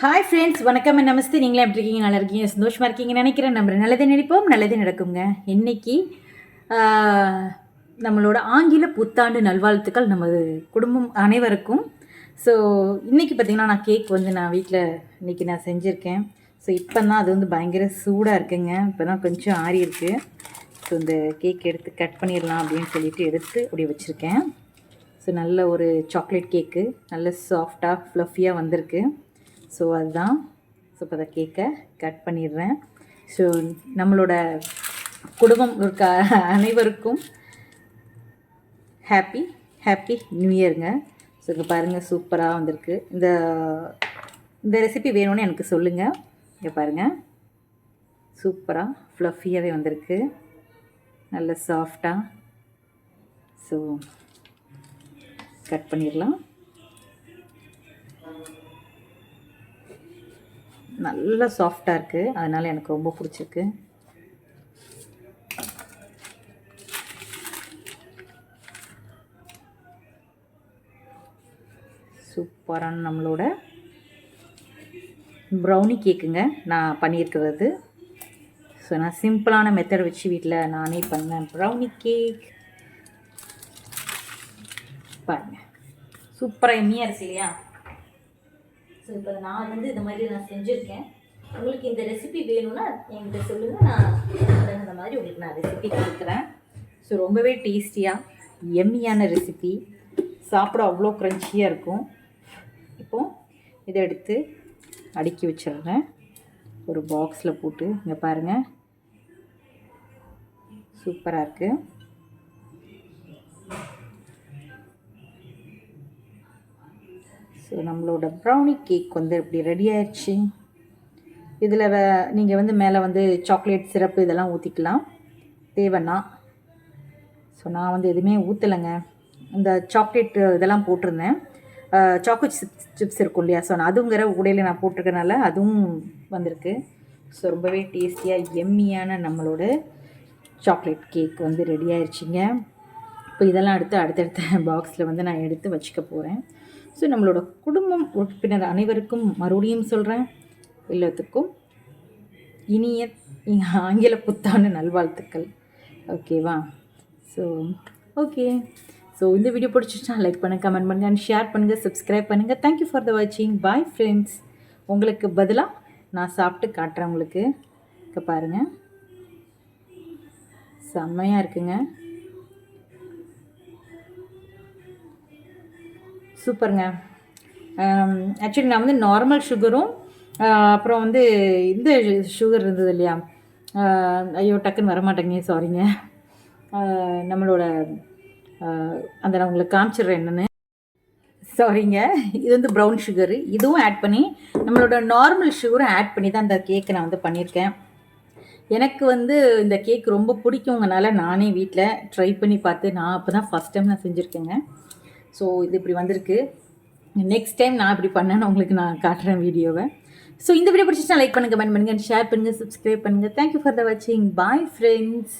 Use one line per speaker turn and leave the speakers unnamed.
Hi friends, வணக்கம், நமஸ்தே. நீங்களே எப்படி இருக்கீங்க? நல்லா இருக்கீங்க, சந்தோஷமாக இருக்கீங்கன்னு நினைக்கிறேன். நம்ம நல்லதே நினைப்போம், நல்லதே நடக்குங்க. இன்றைக்கி நம்மளோட ஆங்கில புத்தாண்டு நல்வாழ்த்துக்கள் நமது குடும்பம் அனைவருக்கும். ஸோ இன்றைக்கி பார்த்திங்கன்னா நான் கேக் வந்து நான் வீட்டில் இன்றைக்கி நான் செஞ்சுருக்கேன். ஸோ இப்போ தான் அது வந்து பயங்கர சூடாக இருக்குங்க. இப்போ தான் கொஞ்சம் ஆறி இருக்குது. ஸோ இந்த கேக் எடுத்து கட் பண்ணிடலாம் அப்படின்னு சொல்லிட்டு எடுத்து அப்படி வச்சுருக்கேன். ஸோ நல்ல ஒரு சாக்லேட் கேக்கு, நல்ல சாஃப்டாக ஃப்ளஃபியாக வந்திருக்கு. ஸோ அதுதான். ஸோ இப்போ அதை கேக்கை கட் பண்ணிடுறேன். ஸோ நம்மளோட குடும்பம் இருக்க அனைவருக்கும் ஹாப்பி ஹாப்பி நியூ இயருங்க. ஸோ இங்கே பாருங்கள், சூப்பராக வந்திருக்கு. இந்த ரெசிபி வேணும்னு எனக்கு சொல்லுங்கள். இங்கே பாருங்கள், சூப்பராக ஃப்ளஃபியாகவே வந்திருக்கு, நல்ல சாஃப்டாக. ஸோ கட் பண்ணிடலாம். நல்ல சாஃப்டாக இருக்குது, அதனால் எனக்கு ரொம்ப பிடிச்சிருக்கு. சூப்பரான நம்மளோட ப்ரௌனி கேக்குங்க நான் பண்ணியிருக்கிறது. ஸோ நான் சிம்பிளான மெத்தட் வச்சு வீட்டில் நானே பண்ணேன் ப்ரௌனி கேக். பாருங்கள், சூப்பராக எம்மியாக இருக்கு இல்லையா? ஸோ இப்போ நான் வந்து இந்த மாதிரி நான் செஞ்சுருக்கேன். உங்களுக்கு இந்த ரெசிபி வேணும்னா என்கிட்ட சொல்லுங்கள், நான் அந்த மாதிரி உங்களுக்கு நான் ரெசிபி கொடுக்குறேன். ஸோ ரொம்பவே டேஸ்டியாக எம்மியான ரெசிபி, சாப்பிட அவ்வளோ க்ரன்ச்சியாக இருக்கும். இப்போது இதை எடுத்து அடுக்கி வச்சிடுறேன் ஒரு பாக்ஸில் போட்டு. இங்கே பாருங்கள், சூப்பராக இருக்குது. ஸோ நம்மளோட ப்ரௌனி கேக் வந்து இப்படி ரெடி ஆயிடுச்சு. இதில் நீங்கள் வந்து மேலே வந்து சாக்லேட் சிரப்பு இதெல்லாம் ஊற்றிக்கலாம் தேவைன்னா. ஸோ நான் வந்து எதுவுமே ஊற்றலைங்க. இந்த சாக்லேட் இதெல்லாம் போட்டிருந்தேன், சாக்லேட் சிப்ஸ் இருக்கும் இல்லையா? ஸோ நான் அதுங்கிற உடையில் நான் போட்டிருக்கனால அதுவும் வந்திருக்கு. ஸோ ரொம்பவே டேஸ்டியாக எம்மியான நம்மளோட சாக்லேட் கேக் வந்து ரெடி ஆயிடுச்சிங்க. இப்போ இதெல்லாம் அடுத்தடுத்த பாக்ஸில் வந்து நான் எடுத்து வச்சுக்க போகிறேன். ஸோ நம்மளோட குடும்பம் உறுப்பினர் அனைவருக்கும் மறுபடியும் சொல்கிறேன், எல்லாத்துக்கும் இனிய ஆங்கில புத்தாண்டு நல்வாழ்த்துக்கள். ஓகேவா? So okay. ஸோ இந்த வீடியோ பிடிச்சிச்சா லைக் பண்ணுங்கள், கமெண்ட் பண்ணுங்கள், அண்ட் ஷேர் பண்ணுங்கள், சப்ஸ்கிரைப் பண்ணுங்கள். தேங்க்யூ ஃபார் த வாட்சிங். Bye friends. உங்களுக்கு பதிலாக நான் சாப்பிட்டு காட்டுறேன் உங்களுக்கு. இங்கே பாருங்கள், செம்மையாக இருக்குங்க, சூப்பருங்க. ஆக்சுவலி நான் வந்து நார்மல் சுகரும் அப்புறம் வந்து இந்த சுகர் இருந்தது இல்லையா? ஐயோ டக்குன்னு வரமாட்டேங்க, சாரிங்க. நம்மளோட அந்த நான் உங்களுக்கு காமிச்சிடுறேன் என்னென்னு. சாரிங்க, இது வந்து ப்ரௌன் சுகரு, இதுவும் ஆட் பண்ணி நம்மளோட நார்மல் சுகரும் ஆட் பண்ணி தான் இந்த கேக்கை நான் வந்து பண்ணியிருக்கேன். எனக்கு வந்து இந்த கேக் ரொம்ப பிடிக்குங்கனால நானே வீட்டில் ட்ரை பண்ணி பார்த்து நான் அப்போ தான் ஃபஸ்ட் டைம் நான் செஞ்சுருக்கேங்க. ஸோ இது இப்படி வந்திருக்கு. நெக்ஸ்ட் டைம் நான் இப்படி பண்ணேன்னு உங்களுக்கு நான் காட்டுறேன் வீடியோவை. ஸோ இந்த வீடியோ பிடிச்சிச்சுன்னா லைக் பண்ணுங்கள், கமெண்ட் பண்ணுங்கள், ஷேர் பண்ணுங்கள், சப்ஸ்கிரைப் பண்ணுங்கள். தேங்க்யூ ஃபார் த வாட்சிங். Bye friends.